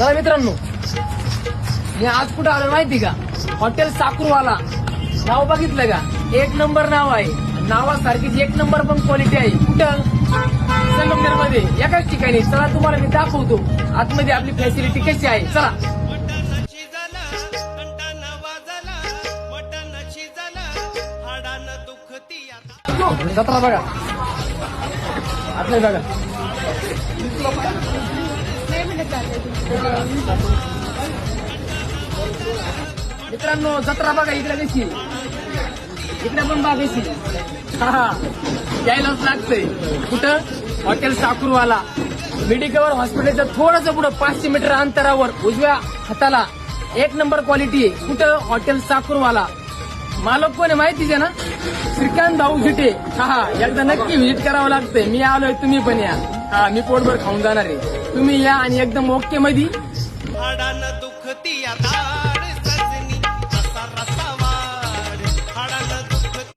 चला मित्रांनो, मी आज कुठं आलो माहिती का? हॉटेल साकुरवाला. नाव बघितलं का? एक नंबर नाव आहे. नावासारखीच एक नंबर पण क्वालिटी आहे. कुठं? संगमनेर मध्ये एकाच ठिकाणी. चला तुम्हाला मी दाखवतो आतमध्ये आपली फॅसिलिटी कशी आहे. चला. जत्रा बघा, आतमध्ये बघा. मित्रांनो जत्रा बघा इकडे कशी, इकडे पण बघा कशी. यायलाच लागतंय. कुठं? हॉटेल साकुरवाला. मेडिकल हॉस्पिटलच्या थोडंसं पुढं 500 मीटर अंतरावर उजव्या हाताला एक नंबर क्वालिटी आहे. कुठं? हॉटेल साकुरवाला. मालक कोण आहे माहितीच आहे ना? श्रीकांत भाऊ झिटे. एकदा नक्की व्हिजिट करावं लागतंय. मी आलोय, तुम्ही पण या. मी पोटभर खाऊन जाणार आहे. तुम्ही या आणि एकदम ओके मध्ये हाडानं दुखती आता